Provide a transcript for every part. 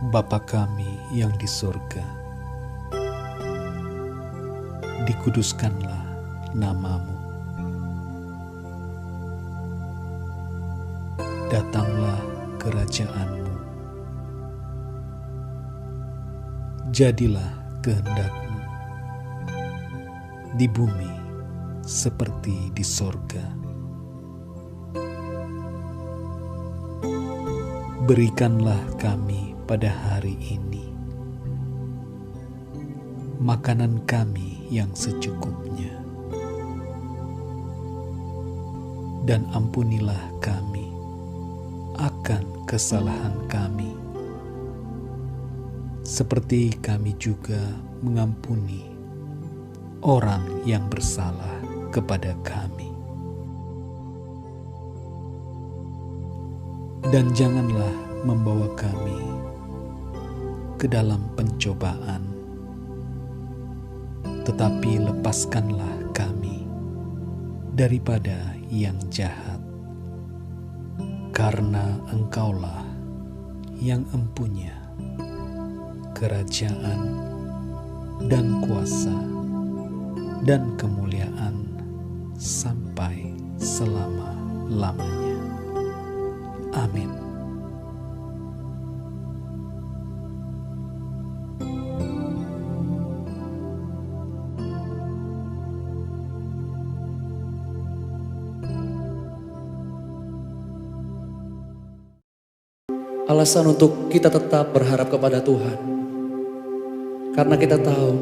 Bapa kami yang di surga, dikuduskanlah nama-Mu. Datanglah kerajaan-Mu. Jadilah kehendak-Mu di bumi seperti di sorga. Berikanlah kami pada hari ini makanan kami yang secukupnya, dan ampunilah kami akan kesalahan kami, seperti kami juga mengampuni orang yang bersalah kepada kami. Dan janganlah membawa kami ke dalam pencobaan, tetapi lepaskanlah kami daripada yang jahat. Karena Engkaulah yang empunya kerajaan dan kuasa dan kemuliaan sampai selama-lamanya. Amin. Alasan untuk kita tetap berharap kepada Tuhan, karena kita tahu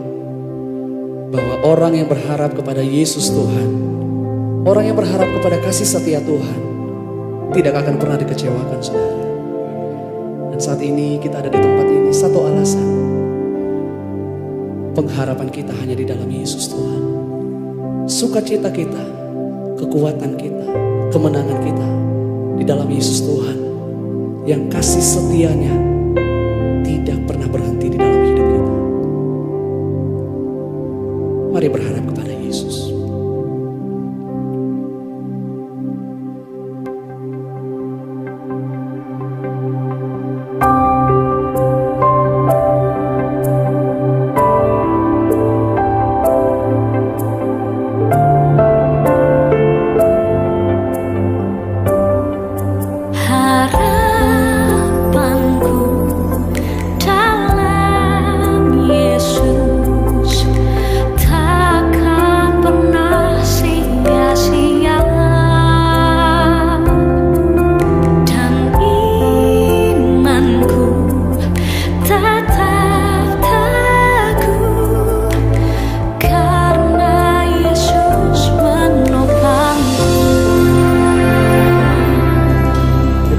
bahwa orang yang berharap kepada Yesus Tuhan, orang yang berharap kepada kasih setia Tuhan, tidak akan pernah dikecewakan, saudara. Dan saat ini kita ada di tempat ini, satu alasan, pengharapan kita hanya di dalam Yesus Tuhan. Sukacita kita, kekuatan kita, kemenangan kita di dalam Yesus Tuhan, yang kasih setianya tidak pernah berhenti di dalam hidup kita. Mari berharap kepada Yesus.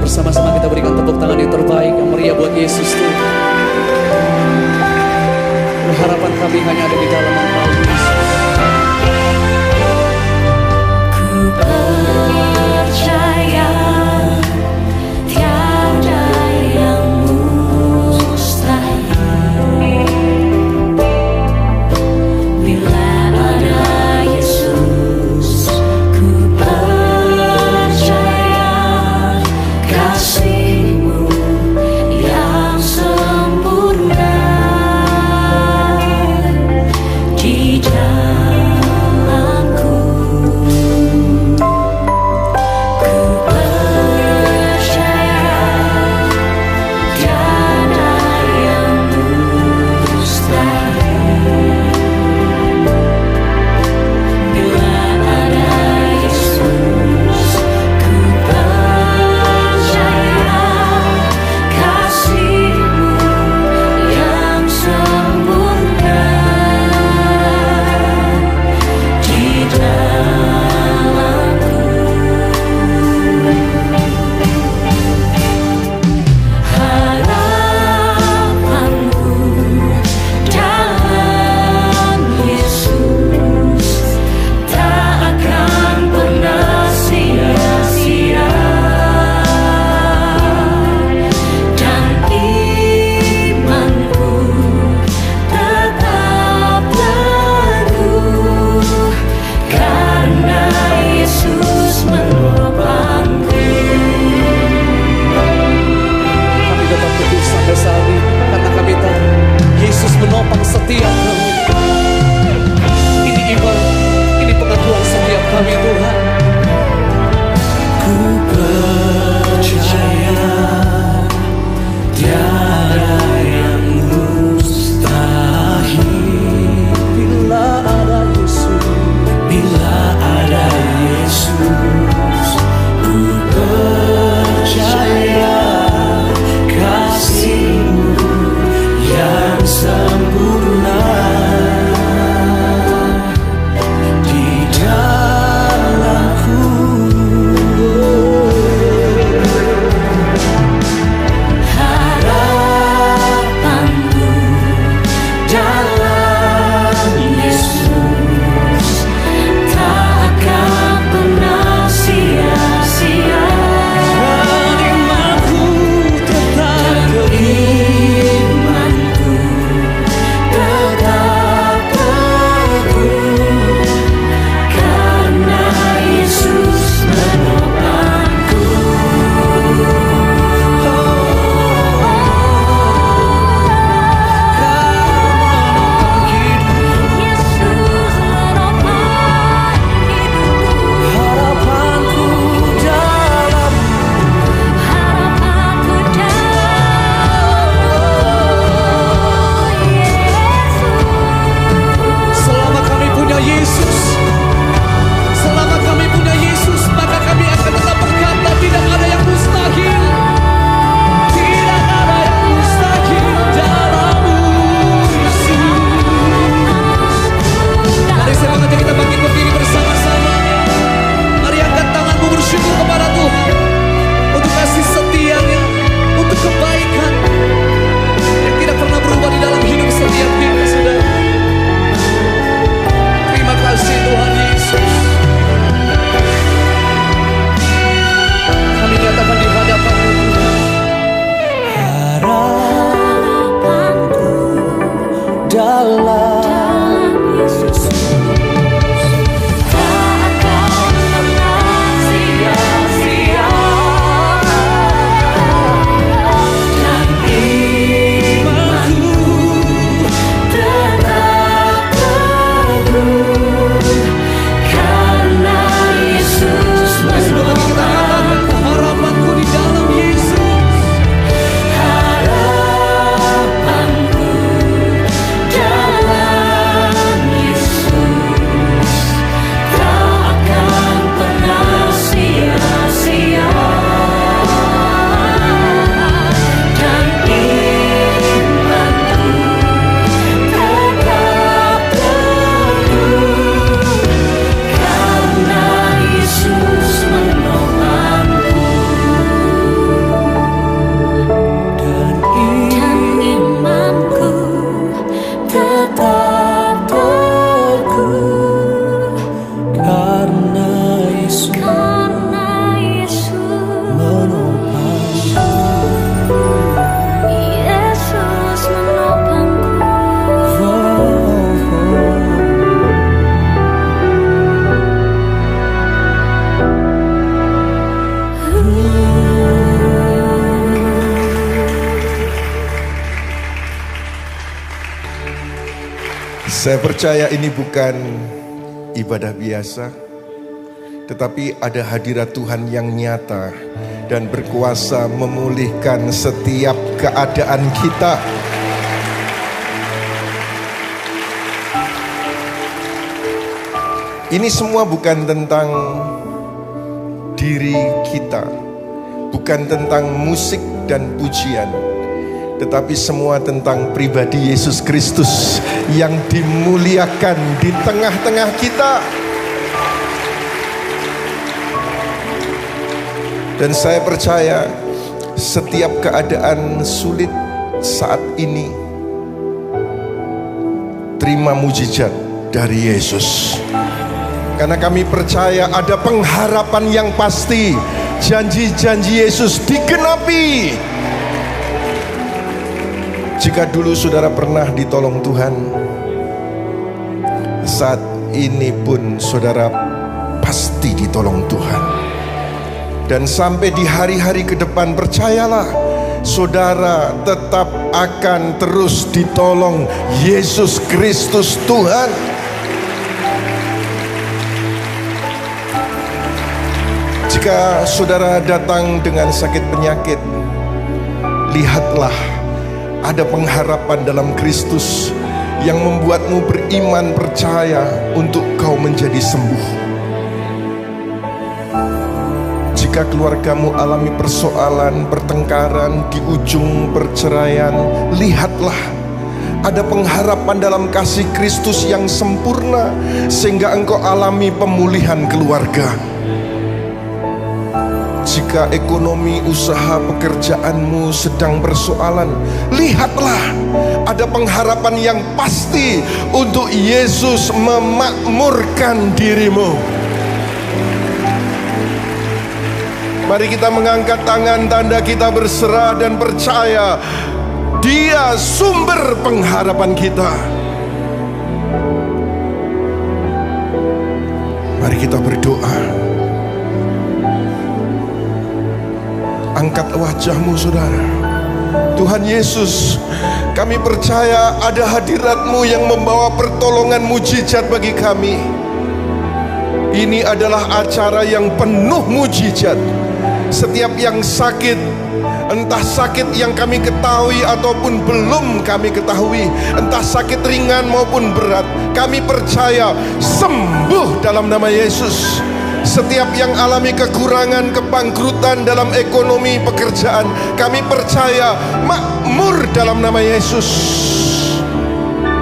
Sama-sama kita berikan tepuk tangan yang terbaik, yang meriah buat Yesus Tuhan. Harapan kami hanya ada di dalam Engkau, Yesus. Ku percaya tiada yang mustahil bila ada Yesus. Ku percaya kasih-Mu yang sempurna di setiap kami. Ini iman, ini pengakuan setiap kami Tuhan. Ku percaya tiada yang mustahil Bila ada Yesus, bila ada Yesus. Ku percaya kasih-Mu yang sempurna di dalamku. Harapanku dalam Yesus tak akan pernah sia-sia. dan imanku tetap Imanku tetap teguh karena Yesus menopangku. Yesus menopang hidupku. harapanku dalam Harapanku dalam Yesus. selama kami punya Yesus. Selama kami punya Yesus, maka kami akan tetap berkata tidak ada yang mustahil. Tidak ada yang mustahil dalam-Mu Yesus. Mari saya mengajak kita bangkit berdiri bersama-sama. Mari angkat tanganmu bersyukur kepada Tuhan untuk kasih setia-Nya, untuk kebaikan yang tidak pernah berubah di dalam hidup setiap kita, saudara. Terima kasih Tuhan Yesus. Kami nyatakan di hadapan-Mu Tuhan. Harapanku Dalam Yesus tak akan pernah sia-sia. Dan imanku tetap teguh karena Yesus sebelum lagi kita katakan harapanku di dalam Yesus. Harapanku dalam Yesus tak akan pernah sia-sia. Dan imanku tetap teguh karena Yesus menopangku. Dan imanku tetap teguh Karena Yesus karena Yesus menopangku. Yesus menopangku. Saya percaya ini bukan ibadah biasa, tetapi ada hadirat Tuhan yang nyata dan berkuasa memulihkan setiap keadaan kita. Ini semua bukan tentang diri kita, bukan tentang musik dan pujian, tetapi semua tentang pribadi Yesus Kristus yang dimuliakan di tengah-tengah kita. Dan saya percaya setiap keadaan sulit saat ini, terima mujizat dari Yesus. Karena kami percaya ada pengharapan yang pasti, janji-janji Yesus digenapi. Jika dulu saudara pernah ditolong Tuhan, saat ini pun saudara pasti ditolong Tuhan. Dan sampai di hari-hari ke depan, percayalah, saudara tetap akan terus ditolong Yesus Kristus Tuhan. Jika saudara datang dengan sakit penyakit, lihatlah, ada pengharapan dalam Kristus yang membuatmu beriman percaya untuk kau menjadi sembuh. Jika keluargamu alami persoalan, pertengkaran, di ujung perceraian, lihatlah, ada pengharapan dalam kasih Kristus yang sempurna sehingga engkau alami pemulihan keluarga. Jika ekonomi, usaha, pekerjaanmu sedang bersoalan, lihatlah, ada pengharapan yang pasti untuk Yesus memakmurkan dirimu. Mari kita mengangkat tangan, tanda kita berserah dan percaya Dia sumber pengharapan kita. Mari kita berdoa. Angkat wajahmu saudara. Tuhan Yesus, kami percaya ada hadirat-Mu yang membawa pertolongan mujizat bagi kami. Ini adalah acara yang penuh mujizat. Setiap yang sakit, entah sakit yang kami ketahui ataupun belum kami ketahui, entah sakit ringan maupun berat, kami percaya sembuh dalam nama Yesus. Setiap yang alami kekurangan, kebangkrutan dalam ekonomi, pekerjaan, kami percaya makmur dalam nama Yesus.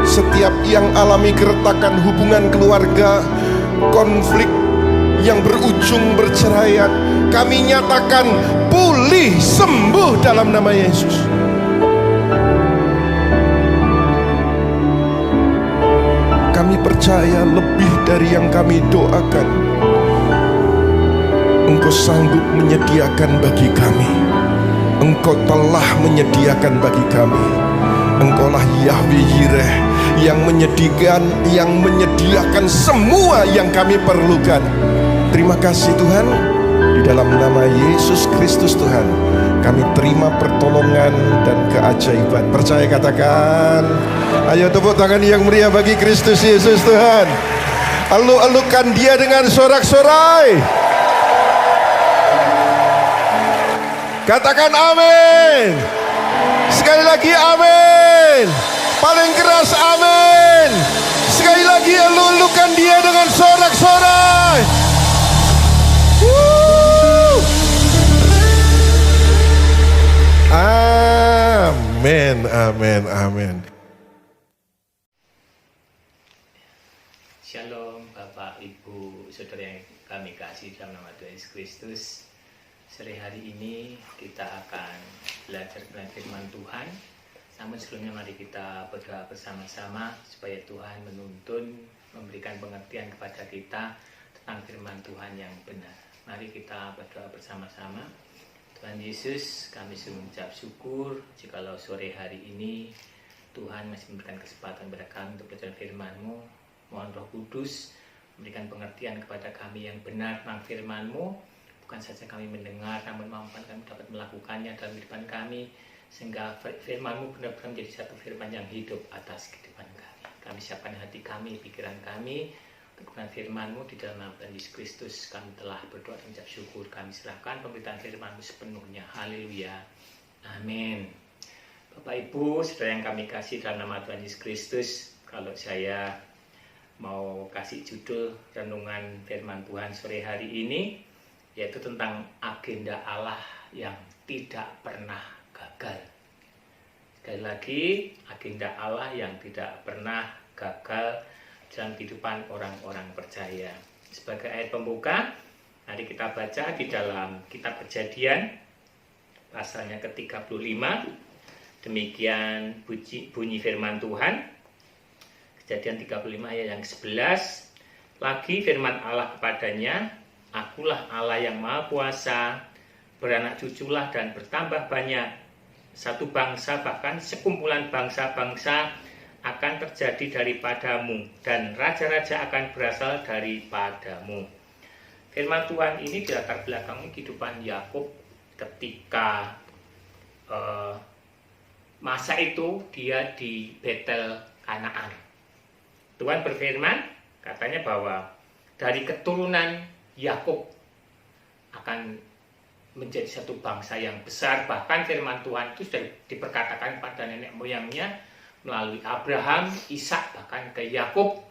Setiap yang alami keretakan hubungan keluarga, konflik yang berujung berceraian, kami nyatakan pulih, sembuh dalam nama Yesus. Kami percaya lebih dari yang kami doakan, Engkau sanggup menyediakan bagi kami. Engkau telah menyediakan bagi kami. Engkaulah Yahweh Yireh yang menyediakan semua yang kami perlukan. Terima kasih Tuhan. Di dalam nama Yesus Kristus Tuhan, kami terima pertolongan dan keajaiban. Percaya, katakan. Ayo tepuk tangan yang meriah bagi Kristus Yesus Tuhan. Alu-alukan Dia dengan sorak-sorai. Katakan amin. Sekali lagi amin. Paling keras amin. Sekali lagi elulukan Dia dengan sorak-sorai. Amin, amin, amin. Shalom Bapak, Ibu, Saudara yang kami kasih dalam nama Tuhan Yesus Kristus. Sore hari ini kita akan belajar firman Tuhan. Namun sebelumnya mari kita berdoa bersama-sama supaya Tuhan menuntun, memberikan pengertian kepada kita tentang firman Tuhan yang benar. Mari kita berdoa bersama-sama. Tuhan Yesus, kami sungguh mengucap syukur jikalau sore hari ini Tuhan masih memberikan kesempatan kepada kami untuk belajar firman-Mu. Mohon Roh Kudus memberikan pengertian kepada kami yang benar tentang firman-Mu. Bukan saja kami mendengar, namun mampukan kami dapat melakukannya dalam kehidupan kami, sehingga firman-Mu benar-benar menjadi satu firman yang hidup atas kehidupan kami. Kami siapkan hati kami, pikiran kami untuk firman-Mu. Di dalam nama Tuhan Yesus Kristus kami telah berdoa dan mengucap syukur. Kami serahkan pemberitaan firman-Mu sepenuhnya. Haleluya, amin. Bapak Ibu, saudara yang kami kasih dalam nama Tuhan Yesus Kristus, kalau saya mau kasih judul renungan firman Tuhan sore hari ini, yaitu tentang agenda Allah yang tidak pernah gagal. Sekali lagi, agenda Allah yang tidak pernah gagal dalam kehidupan orang-orang percaya. Sebagai ayat pembuka, mari kita baca di dalam kitab Kejadian pasalnya ke-35. Demikian bunyi firman Tuhan. Kejadian 35 ayat yang ke-11. Lagi firman Allah kepadanya, Akulah Allah yang Maha Kuasa, beranak cuculah dan bertambah banyak. Satu bangsa, bahkan sekumpulan bangsa-bangsa akan terjadi daripadamu, dan raja-raja akan berasal daripadamu. Firman Tuhan ini dilatar belakangi kehidupan Yakub ketika masa itu dia di Betel Kanaan. Tuhan berfirman, katanya bahwa dari keturunan Yakub akan menjadi satu bangsa yang besar. Bahkan firman Tuhan itu sudah diperkatakan pada nenek moyangnya melalui Abraham, Ishak, bahkan ke Yakub.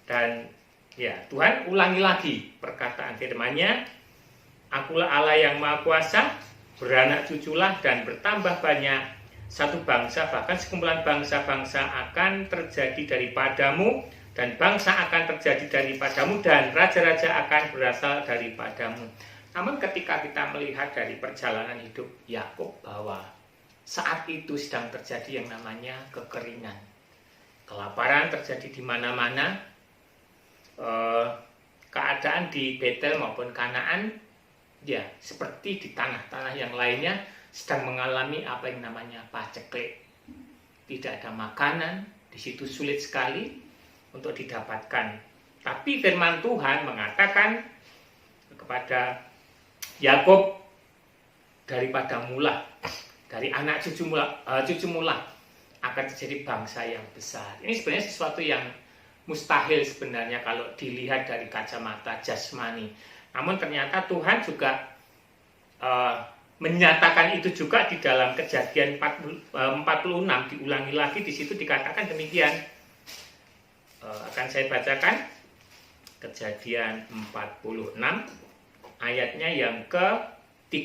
Dan ya, Tuhan ulangi lagi perkataan firman-Nya, Akulah Allah yang Maha Kuasa, beranak cuculah dan bertambah banyak. Satu bangsa, bahkan sekumpulan bangsa-bangsa akan terjadi daripadamu, dan bangsa akan terjadi daripadamu, dan raja-raja akan berasal daripadamu. Namun ketika kita melihat dari perjalanan hidup Yakub bahwa saat itu sedang terjadi yang namanya kekeringan. Kelaparan terjadi di mana-mana. Keadaan di Betel maupun Kanaan, ya seperti di tanah-tanah yang lainnya, sedang mengalami apa yang namanya paceklik. Tidak ada makanan, di situ sulit sekali untuk didapatkan. Tapi firman Tuhan mengatakan kepada Yakub, daripada mula, dari anak cucu mula akan terjadi bangsa yang besar. Ini sebenarnya sesuatu yang mustahil sebenarnya kalau dilihat dari kacamata jasmani. Namun ternyata Tuhan juga menyatakan itu juga di dalam Kejadian 46, diulangi lagi, di situ dikatakan demikian. Akan saya bacakan Kejadian 46 ayatnya yang ke-3.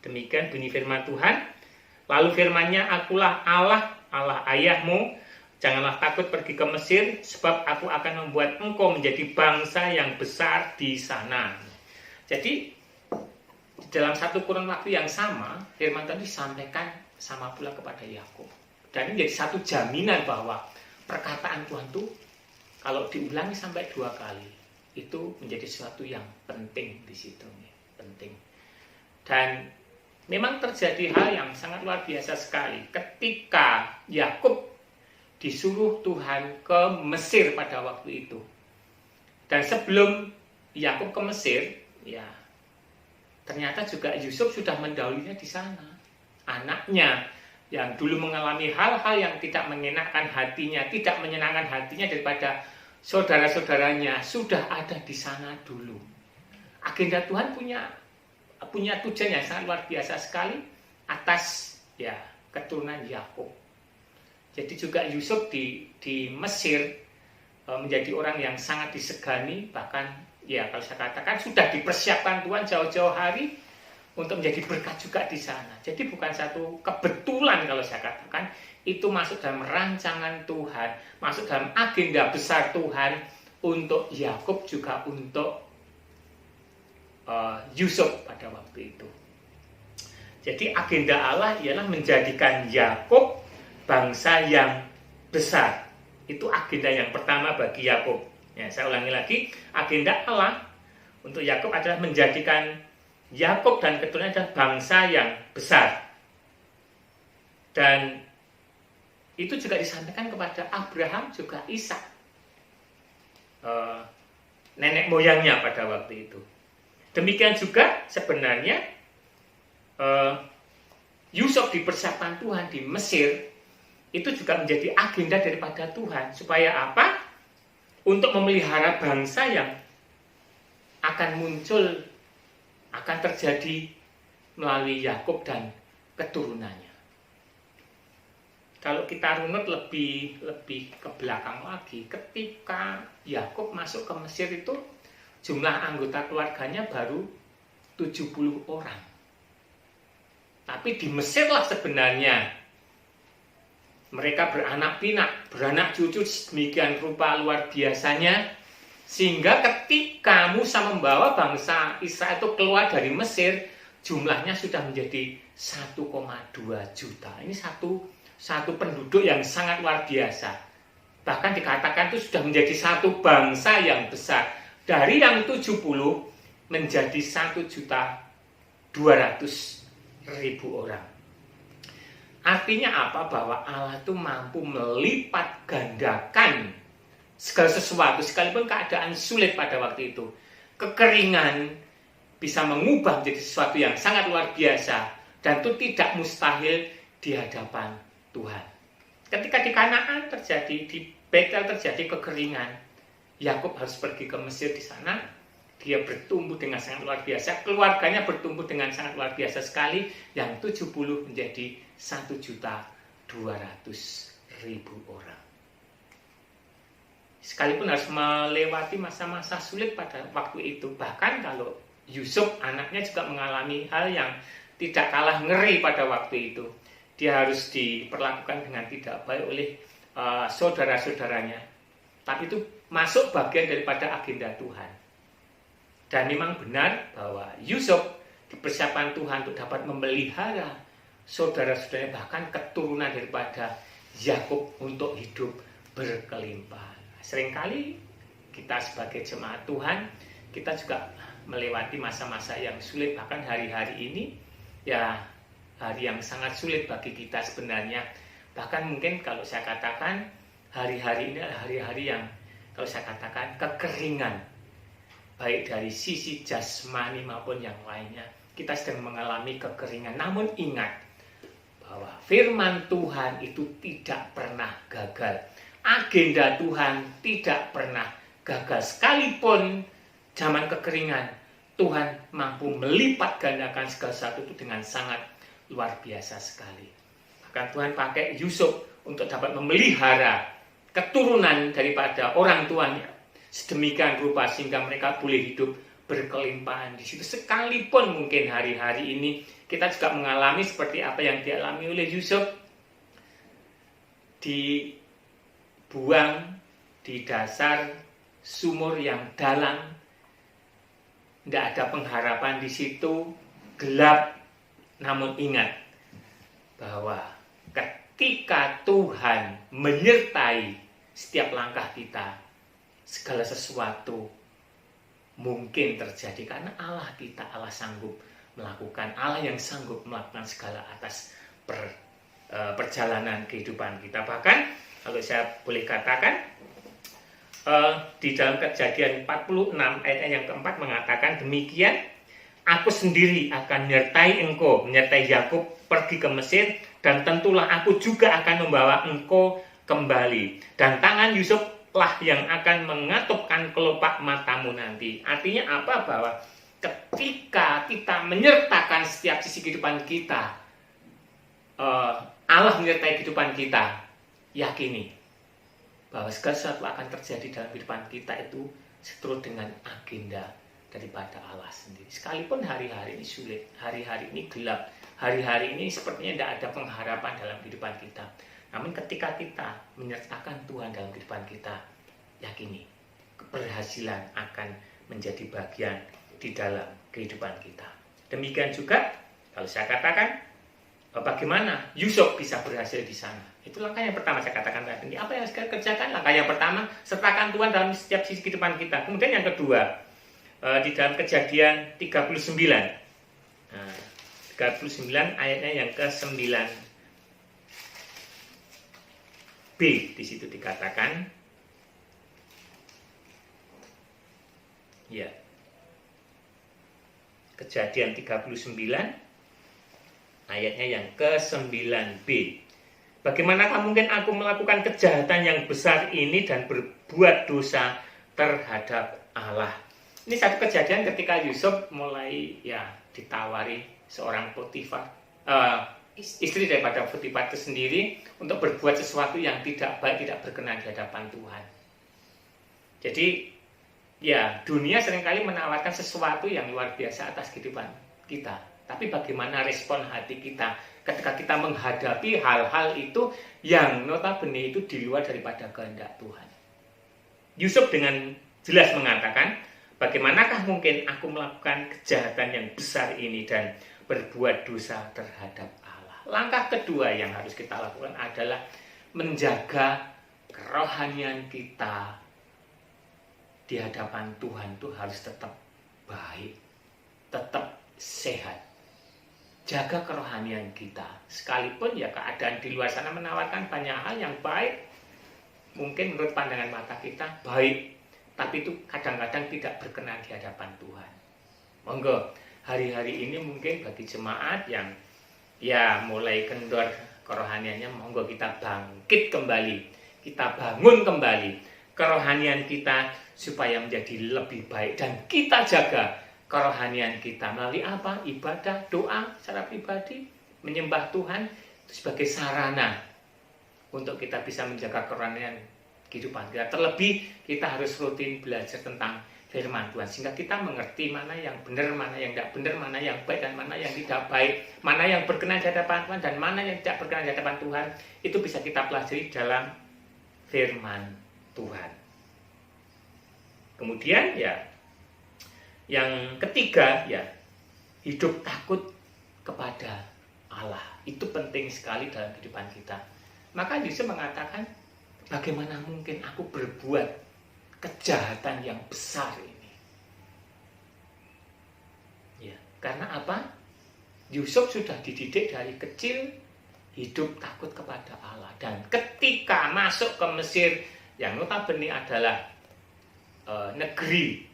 Demikian bunyi firman Tuhan. Lalu firman-Nya, Akulah Allah, Allah ayahmu, janganlah takut pergi ke Mesir, sebab aku akan membuat engkau menjadi bangsa yang besar di sana. Jadi dalam satu kurun waktu yang sama, firman Tuhan disampaikan sama pula kepada Yakub. Dan ini jadi satu jaminan bahwa perkataan Tuhan itu kalau diulangi sampai 2 kali, itu menjadi sesuatu yang penting di situ, penting. Dan memang terjadi hal yang sangat luar biasa sekali ketika Yakub disuruh Tuhan ke Mesir pada waktu itu. Dan sebelum Yakub ke Mesir, ya ternyata juga Yusuf sudah mendahulunya di sana. Anaknya yang dulu mengalami hal-hal yang tidak menyenangkan hatinya, tidak menyenangkan hatinya daripada saudara-saudaranya, sudah ada di sana dulu. Agenda Tuhan punya tujuan yang sangat luar biasa sekali atas ya keturunan Yakub. Jadi juga Yusuf di Mesir menjadi orang yang sangat disegani, bahkan ya kalau saya katakan sudah dipersiapkan Tuhan jauh-jauh hari untuk menjadi berkat juga di sana. Jadi bukan satu kebetulan kalau saya katakan, itu masuk dalam rancangan Tuhan, masuk dalam agenda besar Tuhan untuk Yakub juga untuk Yusuf pada waktu itu. Jadi agenda Allah ialah menjadikan Yakub bangsa yang besar. Itu agenda yang pertama bagi Yakub. Ya, saya ulangi lagi, agenda Allah untuk Yakub adalah menjadikan Yakub dan keturunannya adalah bangsa yang besar. Dan itu juga disampaikan kepada Abraham juga Ishak, nenek moyangnya pada waktu itu. Demikian juga sebenarnya Yusuf dipersiapkan Tuhan di Mesir, itu juga menjadi agenda daripada Tuhan. Supaya apa? Untuk memelihara bangsa yang akan muncul, akan terjadi melalui Yakub dan keturunannya. Kalau kita runut lebih ke belakang lagi, ketika Yakub masuk ke Mesir itu jumlah anggota keluarganya baru 70 orang. Tapi di Mesir lah sebenarnya mereka beranak pinak, beranak cucu demikian rupa luar biasanya, sehingga ketika Musa membawa bangsa Israel itu keluar dari Mesir, jumlahnya sudah menjadi 1,2 juta. Ini satu penduduk yang sangat luar biasa. Bahkan dikatakan itu sudah menjadi satu bangsa yang besar. Dari yang 70 menjadi 1.200.000 orang. Artinya apa? Bahwa Allah itu mampu melipat gandakan segala sesuatu, sekalipun keadaan sulit pada waktu itu. Kekeringan bisa mengubah menjadi sesuatu yang sangat luar biasa. Dan itu tidak mustahil di hadapan Tuhan. Ketika di Kanaan terjadi, di Betel terjadi kekeringan, Yakub harus pergi ke Mesir. Di sana dia bertumbuh dengan sangat luar biasa, keluarganya bertumbuh dengan sangat luar biasa sekali, yang 70 menjadi 1.200.000 orang. Sekalipun harus melewati masa-masa sulit pada waktu itu, bahkan kalau Yusuf anaknya juga mengalami hal yang tidak kalah ngeri pada waktu itu. Dia harus diperlakukan dengan tidak baik oleh saudara-saudaranya. Tapi itu masuk bagian daripada agenda Tuhan. Dan memang benar bahwa Yusuf dipersiapkan Tuhan untuk dapat memelihara saudara-saudaranya, bahkan keturunan daripada Yakub untuk hidup berkelimpahan. Seringkali kita sebagai jemaat Tuhan, kita juga melewati masa-masa yang sulit, bahkan hari-hari ini ya hari yang sangat sulit bagi kita sebenarnya. Bahkan mungkin kalau saya katakan hari-hari ini adalah hari-hari yang kalau saya katakan kekeringan, baik dari sisi jasmani maupun yang lainnya. Kita sedang mengalami kekeringan. Namun ingat bahwa firman Tuhan itu tidak pernah gagal. Agenda Tuhan tidak pernah gagal. Sekalipun zaman kekeringan, Tuhan mampu melipat gandakan segala sesuatu itu dengan sangat luar biasa sekali. Bahkan Tuhan pakai Yusuf untuk dapat memelihara keturunan daripada orang tuanya sedemikian rupa sehingga mereka boleh hidup berkelimpahan di situ. Sekalipun mungkin hari-hari ini kita juga mengalami seperti apa yang dialami oleh Yusuf, dibuang di dasar sumur yang dalam, tidak ada pengharapan di situ, gelap. Namun ingat bahwa ketika Tuhan menyertai setiap langkah kita, segala sesuatu mungkin terjadi karena Allah kita, Allah sanggup melakukan, Allah yang sanggup melakukan segala atas perjalanan kehidupan kita. Bahkan kalau saya boleh katakan di dalam Kejadian 46 ayat yang keempat mengatakan demikian, aku sendiri akan menyertai engkau, menyertai Yakub pergi ke Mesir, dan tentulah aku juga akan membawa engkau kembali, dan tangan Yusuf lah yang akan mengatupkan kelopak matamu nanti. Artinya apa? Bahwa ketika kita menyertakan setiap sisi kehidupan kita, Allah menyertai kehidupan kita, yakini bahwa segala sesuatu akan terjadi dalam kehidupan kita itu seturut dengan agenda daripada Allah sendiri. Sekalipun hari-hari ini sulit, hari-hari ini gelap, hari-hari ini sepertinya tidak ada pengharapan dalam kehidupan kita. Namun ketika kita menyertakan Tuhan dalam kehidupan kita, yakini keberhasilan akan menjadi bagian di dalam kehidupan kita. Demikian juga kalau saya katakan bagaimana Yusuf bisa berhasil di sana. Itu langkah yang pertama saya katakan tadi. Apa yang saya kerjakan? Langkah yang pertama, sertakan Tuhan dalam setiap sisi kehidupan kita. Kemudian yang kedua, di dalam Kejadian 39. Nah, 39 ayatnya yang ke-9b. Di situ dikatakan, ya, Kejadian 39 ayatnya yang ke-9b. Bagaimanakah mungkin aku melakukan kejahatan yang besar ini dan berbuat dosa terhadap Allah? Ini satu kejadian ketika Yusuf mulai ditawari seorang Potifar, istri daripada Potifar itu sendiri, untuk berbuat sesuatu yang tidak baik, tidak berkenan di hadapan Tuhan. Jadi dunia seringkali menawarkan sesuatu yang luar biasa atas kehidupan kita. Tapi bagaimana respon hati kita ketika kita menghadapi hal-hal itu yang notabene itu di luar daripada kehendak Tuhan. Yusuf dengan jelas mengatakan, bagaimanakah mungkin aku melakukan kejahatan yang besar ini dan berbuat dosa terhadap Allah. Langkah kedua yang harus kita lakukan adalah menjaga kerohanian kita di hadapan Tuhan itu harus tetap baik, tetap sehat. Jaga kerohanian kita. Sekalipun keadaan di luar sana menawarkan banyak hal yang baik, mungkin menurut pandangan mata kita baik, tapi itu kadang-kadang tidak berkenan di hadapan Tuhan. Monggo, hari-hari ini mungkin bagi jemaat yang ya mulai kendor kerohaniannya, monggo kita bangkit kembali, kita bangun kembali kerohanian kita supaya menjadi lebih baik, dan kita jaga kerohanian kita melalui apa? Ibadah, doa secara pribadi, menyembah Tuhan itu sebagai sarana untuk kita bisa menjaga kerohanian kehidupan kita. Terlebih kita harus rutin belajar tentang firman Tuhan sehingga kita mengerti mana yang benar, mana yang tidak benar, mana yang baik dan mana yang tidak baik, mana yang berkenan di hadapan Tuhan dan mana yang tidak berkenan di hadapan Tuhan. Itu bisa kita pelajari dalam firman Tuhan. Kemudian ya yang ketiga ya, hidup takut kepada Allah. Itu penting sekali dalam kehidupan kita. Maka Yesus mengatakan, bagaimana mungkin aku berbuat kejahatan yang besar ini? Ya, karena apa? Yusuf sudah dididik dari kecil hidup takut kepada Allah, dan ketika masuk ke Mesir yang notabene adalah negeri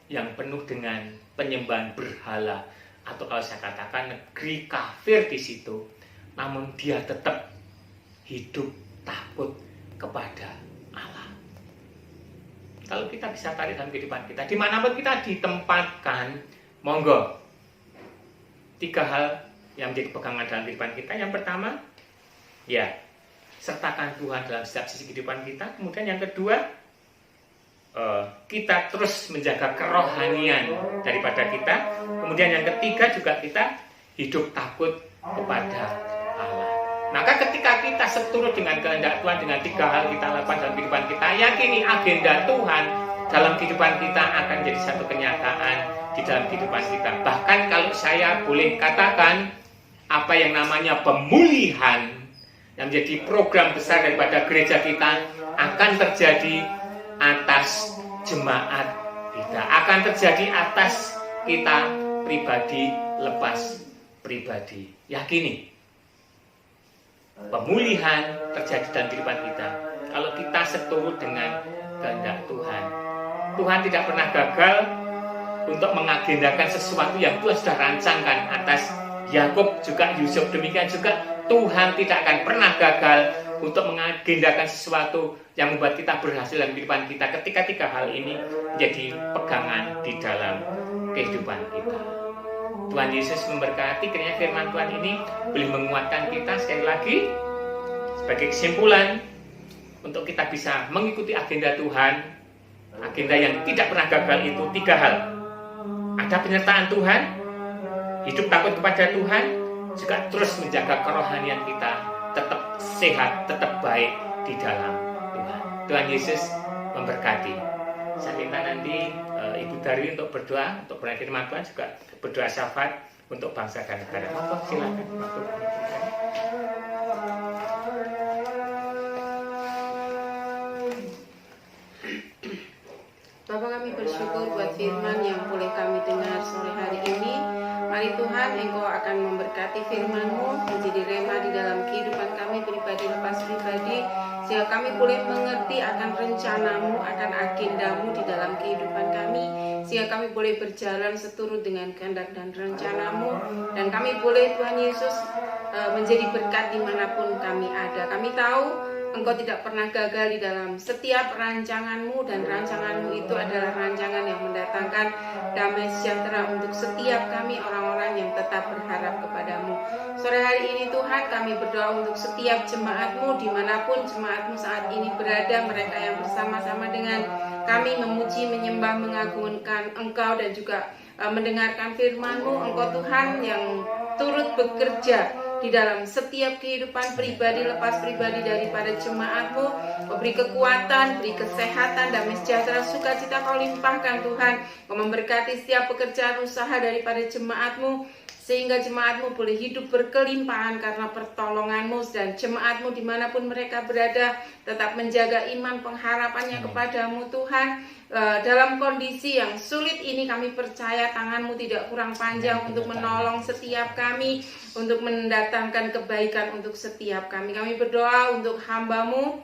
yang penuh dengan penyembahan berhala, atau kalau saya katakan negeri kafir di situ, namun dia tetap hidup takut kepada Allah. Kalau kita bisa tarik dalam kehidupan kita, dimanapun kita ditempatkan, monggo 3 hal yang menjadi pegangan dalam kehidupan kita. Yang pertama, ya, sertakan Tuhan dalam setiap sisi kehidupan kita. Kemudian yang kedua, kita terus menjaga kerohanian daripada kita. Kemudian yang ketiga juga kita hidup takut kepada Allah. Maka ketika kita seturut dengan kehendak Tuhan, dengan 3 hal kita lakukan dalam kehidupan kita, yakini agenda Tuhan dalam kehidupan kita akan menjadi satu kenyataan di dalam kehidupan kita. Bahkan kalau saya boleh katakan, apa yang namanya pemulihan yang menjadi program besar daripada gereja kita akan terjadi atas jemaat kita, akan terjadi atas kita pribadi lepas pribadi. Yakini pemulihan terjadi dalam kehidupan kita kalau kita seturut dengan kehendak Tuhan. Tuhan tidak pernah gagal untuk mengagendakan sesuatu yang Tuhan sudah rancangkan atas Yakub juga Yusuf. Demikian juga Tuhan tidak akan pernah gagal untuk mengagendakan sesuatu yang membuat kita berhasil dalam kehidupan kita ketika 3 hal ini menjadi pegangan di dalam kehidupan kita. Tuhan Yesus memberkati, kiranya firman Tuhan ini boleh menguatkan kita sekali lagi sebagai kesimpulan untuk kita bisa mengikuti agenda Tuhan. Agenda yang tidak pernah gagal itu 3 hal. Ada penyertaan Tuhan, hidup takut kepada Tuhan, juga terus menjaga kerohanian kita tetap sehat, tetap baik di dalam Tuhan. Tuhan Yesus memberkati. Saya minta nanti Ibu Dari untuk berdoa, untuk berakhir firman Tuhan, juga berdoa syafaat untuk bangsa dan negara. Monggo silakan. Bapa, kami bersyukur buat firman yang boleh kami dengar sore hari ini. Mari Tuhan, Engkau akan memberkati firman-Mu menjadi rema di dalam kehidupan kami pribadi lepas pribadi, sehingga kami boleh mengerti akan rencana-Mu, akan agenda-Mu di dalam kehidupan kami, sehingga kami boleh berjalan seturut dengan kehendak dan rencana-Mu, dan kami boleh, Tuhan Yesus, menjadi berkat dimanapun kami ada. Kami tahu Engkau tidak pernah gagal di dalam setiap rancangan-Mu, dan rancangan-Mu itu adalah rancangan yang mendatangkan damai sejahtera untuk setiap kami orang-orang yang tetap berharap kepadamu. Sore hari ini Tuhan, kami berdoa untuk setiap jemaat-Mu dimanapun jemaat-Mu saat ini berada, mereka yang bersama-sama dengan kami memuji, menyembah, mengagungkan Engkau dan juga mendengarkan firman-Mu. Engkau Tuhan yang turut bekerja di dalam setiap kehidupan pribadi lepas pribadi daripada jemaat-Mu. Kau beri kekuatan, beri kesehatan, damai sejahtera, sukacita Kau limpahkan Tuhan. Kau memberkati setiap pekerjaan usaha daripada jemaat-Mu, sehingga jemaat-Mu boleh hidup berkelimpahan karena pertolongan-Mu, dan jemaat-Mu dimanapun mereka berada tetap menjaga iman pengharapannya kepadamu Tuhan. Dalam kondisi yang sulit ini kami percaya tangan-Mu tidak kurang panjang untuk menolong setiap kami, untuk mendatangkan kebaikan untuk setiap kami. Kami berdoa untuk hamba-Mu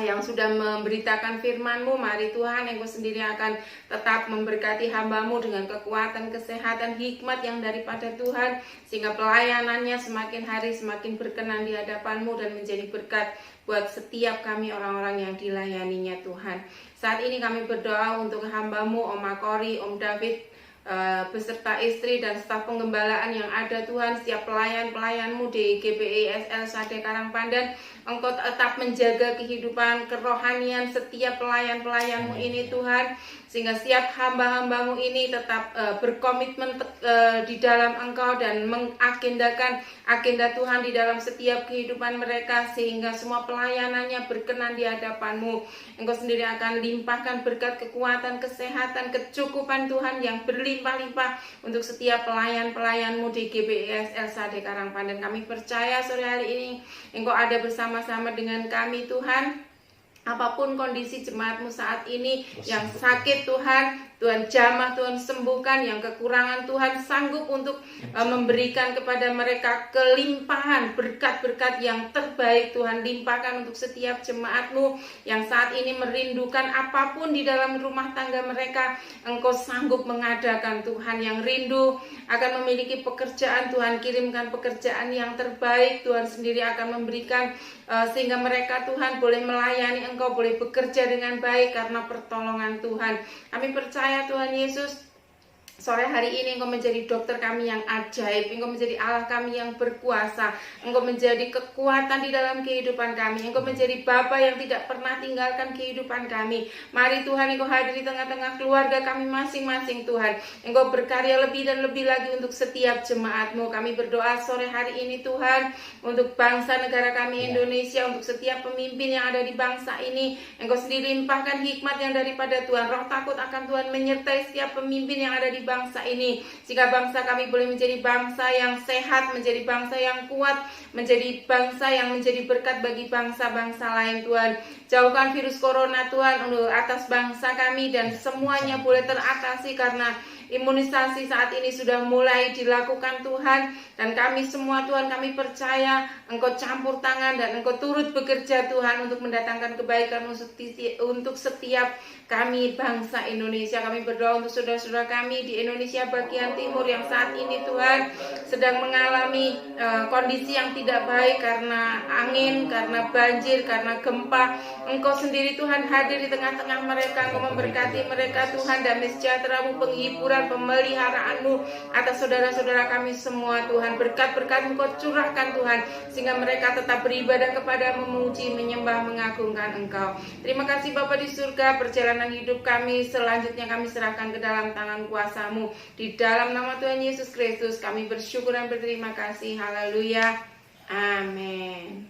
yang sudah memberitakan firman-Mu. Mari Tuhan, Engkau sendiri akan tetap memberkati hamba-Mu dengan kekuatan, kesehatan, hikmat yang daripada Tuhan, sehingga pelayanannya semakin hari semakin berkenan di hadapan-Mu dan menjadi berkat buat setiap kami orang-orang yang dilayaninya Tuhan. Saat ini kami berdoa untuk hamba-Mu, Om Makori, Om David, beserta istri dan staf penggembalaan yang ada Tuhan, setiap pelayan-pelayan-Mu di GPI SL Sade Karangpandan. Engkau tetap menjaga kehidupan kerohanian setiap pelayan-pelayan-Mu ini Tuhan, sehingga setiap hamba-hamba-Mu ini tetap berkomitmen di dalam Engkau dan mengagendakan agenda Tuhan di dalam setiap kehidupan mereka, sehingga semua pelayanannya berkenan di hadapan-Mu. Engkau sendiri akan limpahkan berkat, kekuatan, kesehatan, kecukupan Tuhan yang berlimpah-limpah untuk setiap pelayan-pelayan-Mu di GBISL Sade Karangpandan. Kami percaya sore hari ini Engkau ada bersama-sama dengan kami Tuhan. Apapun kondisi jemaat-Mu saat ini, yang sakit Tuhan jamah, Tuhan sembuhkan, yang kekurangan Tuhan sanggup untuk memberikan kepada mereka kelimpahan berkat-berkat yang terbaik. Tuhan limpahkan untuk setiap jemaat-Mu yang saat ini merindukan apapun di dalam rumah tangga mereka. Engkau sanggup mengadakan Tuhan, yang rindu akan memiliki pekerjaan, Tuhan kirimkan pekerjaan yang terbaik. Tuhan sendiri akan memberikan sehingga mereka Tuhan boleh melayani Engkau, boleh bekerja dengan baik karena pertolongan Tuhan. Kami percaya Tuhan Yesus, sore hari ini Engkau menjadi dokter kami yang ajaib, Engkau menjadi Allah kami yang berkuasa, Engkau menjadi kekuatan di dalam kehidupan kami, Engkau menjadi Bapa yang tidak pernah tinggalkan kehidupan kami. Mari Tuhan, Engkau hadir di tengah-tengah keluarga kami masing-masing Tuhan. Engkau berkarya lebih dan lebih lagi untuk setiap jemaat-Mu. Kami berdoa sore hari ini Tuhan untuk bangsa negara kami Indonesia, untuk setiap pemimpin yang ada di bangsa ini. Engkau sendiri limpahkan hikmat yang daripada Tuhan. Roh takut akan Tuhan menyertai setiap pemimpin yang ada di bangsa ini, sehingga bangsa kami boleh menjadi bangsa yang sehat, menjadi bangsa yang kuat, menjadi bangsa yang menjadi berkat bagi bangsa-bangsa lain Tuhan. Jauhkan virus corona Tuhan untuk atas bangsa kami, dan semuanya boleh teratasi karena imunisasi saat ini sudah mulai dilakukan Tuhan. Dan kami semua Tuhan, kami percaya Engkau campur tangan dan Engkau turut bekerja Tuhan untuk mendatangkan kebaikan untuk setiap kami bangsa Indonesia. Kami berdoa untuk saudara-saudara kami di Indonesia bagian timur yang saat ini Tuhan sedang mengalami kondisi yang tidak baik karena angin, karena banjir, karena gempa. Engkau sendiri Tuhan hadir di tengah-tengah mereka. Engkau memberkati mereka Tuhan, damai sejahtera-Mu, penghiburan, pemeliharaan-Mu atas saudara-saudara kami semua Tuhan. Berkat-berkat Engkau curahkan Tuhan, sehingga mereka tetap beribadah kepada, memuji, menyembah, mengagungkan Engkau. Terima kasih Bapa di surga. Perjalanan hidup kami selanjutnya kami serahkan ke dalam tangan kuasa-Mu. Di dalam nama Tuhan Yesus Kristus kami bersyukur dan berterima kasih. Haleluya. Amin.